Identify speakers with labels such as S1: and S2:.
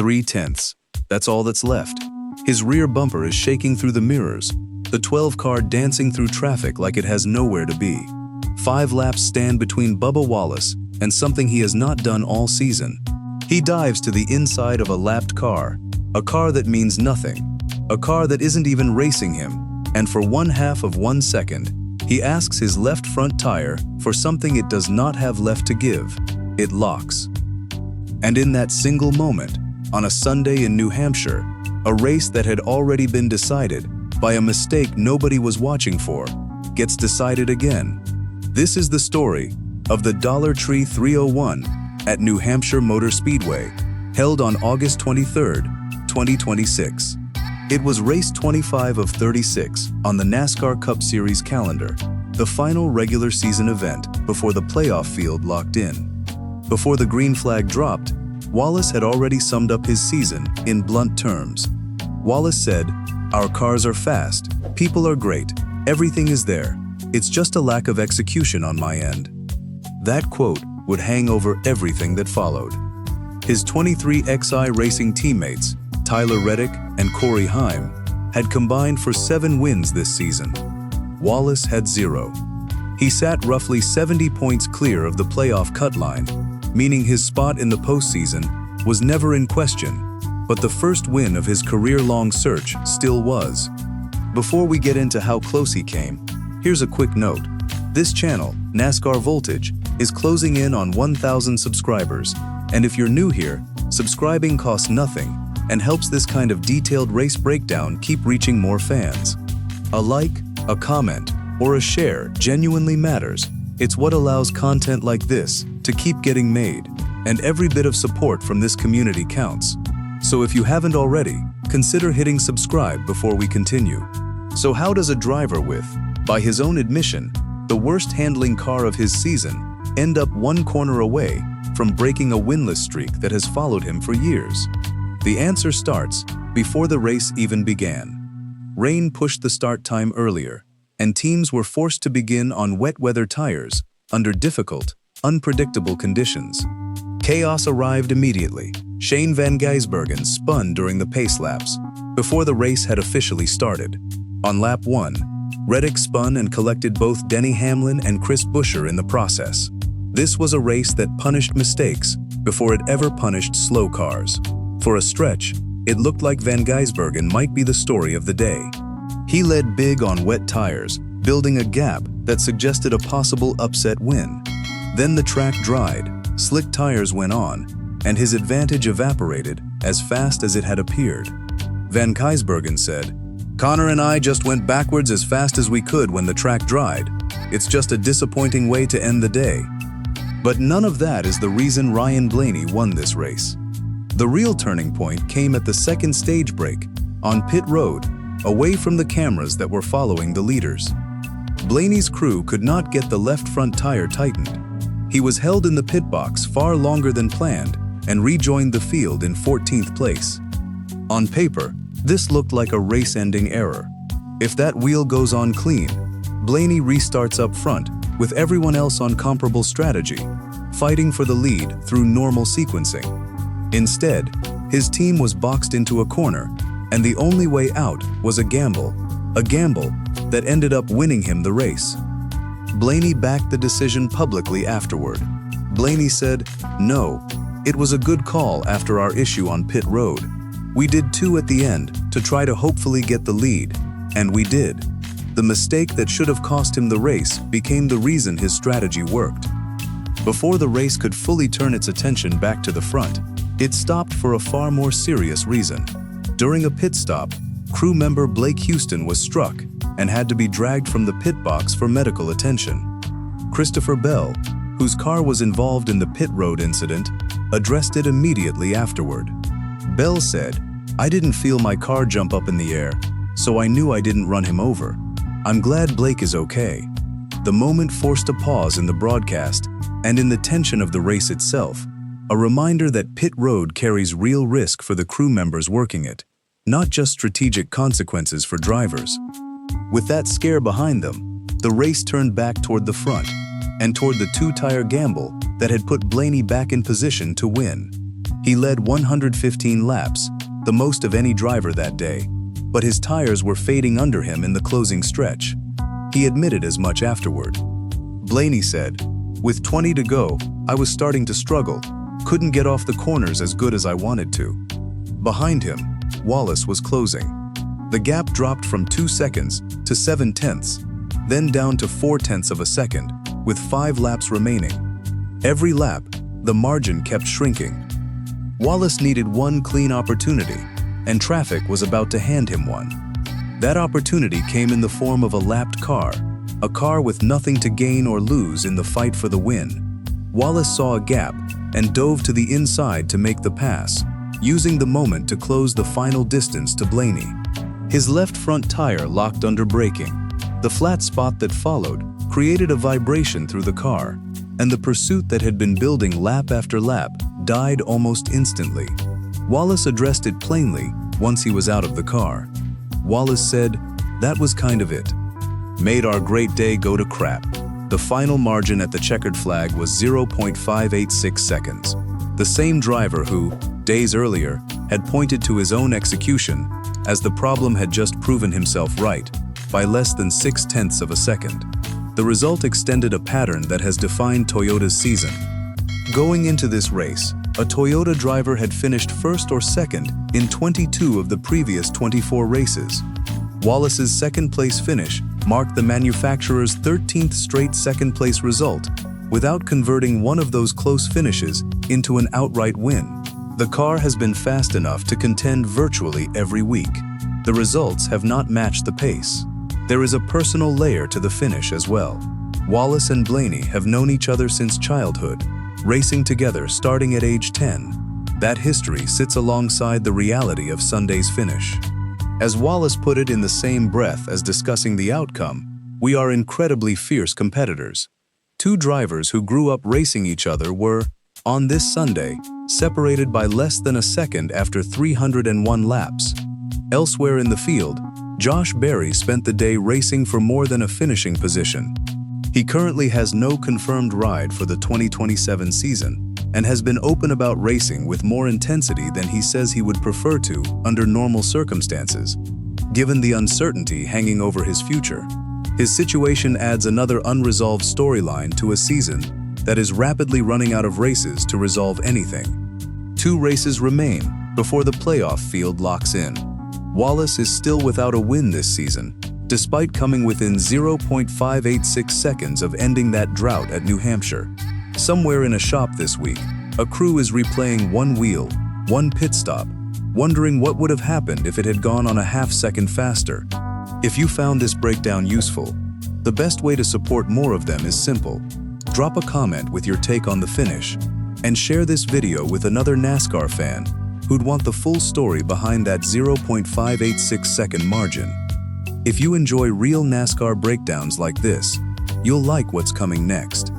S1: 3/10. That's all that's left. His rear bumper is shaking through the mirrors, the 12 car dancing through traffic like it has nowhere to be. 5 laps stand between Bubba Wallace and something he has not done all season. He dives to the inside of a lapped car, a car that means nothing, a car that isn't even racing him, and for 1/2 of 1 second, he asks his left front tire for something it does not have left to give. It locks. And in that single moment, on a Sunday in New Hampshire, a race that had already been decided by a mistake nobody was watching for, gets decided again. This is the story of the Dollar Tree 301 at New Hampshire Motor Speedway, held on August 23, 2026. It was race 25 of 36 on the NASCAR Cup Series calendar, the final regular season event before the playoff field locked in. Before the green flag dropped, Wallace had already summed up his season in blunt terms. Wallace said, "Our cars are fast, people are great, everything is there. It's just a lack of execution on my end." That quote would hang over everything that followed. His 23XI racing teammates, Tyler Reddick and Corey Heim, had combined for 7 wins this season. Wallace had 0. He sat roughly 70 points clear of the playoff cut line, meaning his spot in the postseason was never in question, but the first win of his career-long search still was. Before we get into how close he came, here's a quick note. This channel, NASCAR Voltage, is closing in on 1,000 subscribers, and if you're new here, subscribing costs nothing and helps this kind of detailed race breakdown keep reaching more fans. A like, a comment, or a share genuinely matters. It's what allows content like this to keep getting made, and every bit of support from this community counts. So if you haven't already, consider hitting subscribe before we continue. So how does a driver with, by his own admission, the worst handling car of his season, end up 1 corner away from breaking a winless streak that has followed him for years? The answer starts before the race even began. Rain pushed the start time earlier, and teams were forced to begin on wet weather tires under difficult, unpredictable conditions. Chaos arrived immediately. Shane Van Gisbergen spun during the pace laps, before the race had officially started. On lap 1, Reddick spun and collected both Denny Hamlin and Chris Buescher in the process. This was a race that punished mistakes before it ever punished slow cars. For a stretch, it looked like Van Gisbergen might be the story of the day. He led big on wet tires, building a gap that suggested a possible upset win. Then the track dried, slick tires went on, and his advantage evaporated as fast as it had appeared. Van Gisbergen said, "Connor and I just went backwards as fast as we could when the track dried. It's just a disappointing way to end the day." But none of that is the reason Ryan Blaney won this race. The real turning point came at the second stage break, on pit road, away from the cameras that were following the leaders. Blaney's crew could not get the left front tire tightened. He was held in the pit box far longer than planned and rejoined the field in 14th place. On paper, this looked like a race-ending error. If that wheel goes on clean, Blaney restarts up front with everyone else on comparable strategy, fighting for the lead through normal sequencing. Instead, his team was boxed into a corner, and the only way out was a gamble that ended up winning him the race. Blaney backed the decision publicly afterward. Blaney said, "No, it was a good call after our issue on pit road. We did 2 at the end to try to hopefully get the lead, and we did. The mistake that should have cost him the race became the reason his strategy worked." Before the race could fully turn its attention back to the front, it stopped for a far more serious reason. During a pit stop, crew member Blake Houston was struck and had to be dragged from the pit box for medical attention. Christopher Bell, whose car was involved in the pit road incident, addressed it immediately afterward. Bell said, "I didn't feel my car jump up in the air, so I knew I didn't run him over. I'm glad Blake is okay." The moment forced a pause in the broadcast and in the tension of the race itself, a reminder that pit road carries real risk for the crew members working it, not just strategic consequences for drivers. With that scare behind them, the race turned back toward the front and toward the 2-tire gamble that had put Blaney back in position to win. He led 115 laps, the most of any driver that day, but his tires were fading under him in the closing stretch. He admitted as much afterward. Blaney said, "With 20 to go, I was starting to struggle, couldn't get off the corners as good as I wanted to." Behind him, Wallace was closing. The gap dropped from 2 seconds to 7/10, then down to 4/10 of a second, with 5 laps remaining. Every lap, the margin kept shrinking. Wallace needed one clean opportunity, and traffic was about to hand him one. That opportunity came in the form of a lapped car, a car with nothing to gain or lose in the fight for the win. Wallace saw a gap and dove to the inside to make the pass, using the moment to close the final distance to Blaney. His left front tire locked under braking. The flat spot that followed created a vibration through the car, and the pursuit that had been building lap after lap died almost instantly. Wallace addressed it plainly once he was out of the car. Wallace said, "That was kind of it. Made our great day go to crap." The final margin at the checkered flag was 0.586 seconds. The same driver who, days earlier, had pointed to his own execution as the problem had just proven himself right, by less than 6/10 of a second. The result extended a pattern that has defined Toyota's season. Going into this race, a Toyota driver had finished first or second in 22 of the previous 24 races. Wallace's second-place finish marked the manufacturer's 13th straight second-place result, without converting one of those close finishes into an outright win. The car has been fast enough to contend virtually every week. The results have not matched the pace. There is a personal layer to the finish as well. Wallace and Blaney have known each other since childhood, racing together starting at age 10. That history sits alongside the reality of Sunday's finish. As Wallace put it in the same breath as discussing the outcome, "We are incredibly fierce competitors." Two drivers who grew up racing each other were, on this Sunday, separated by less than a second after 301 laps. Elsewhere in the field, Josh Berry spent the day racing for more than a finishing position. He currently has no confirmed ride for the 2027 season and has been open about racing with more intensity than he says he would prefer to under normal circumstances. Given the uncertainty hanging over his future, his situation adds another unresolved storyline to a season that is rapidly running out of races to resolve anything. 2 races remain before the playoff field locks in. Wallace is still without a win this season, despite coming within 0.586 seconds of ending that drought at New Hampshire. Somewhere in a shop this week, a crew is replaying one wheel, one pit stop, wondering what would have happened if it had gone on a half-second faster. If you found this breakdown useful, the best way to support more of them is simple. Drop a comment with your take on the finish, and share this video with another NASCAR fan who'd want the full story behind that 0.586 second margin. If you enjoy real NASCAR breakdowns like this, you'll like what's coming next.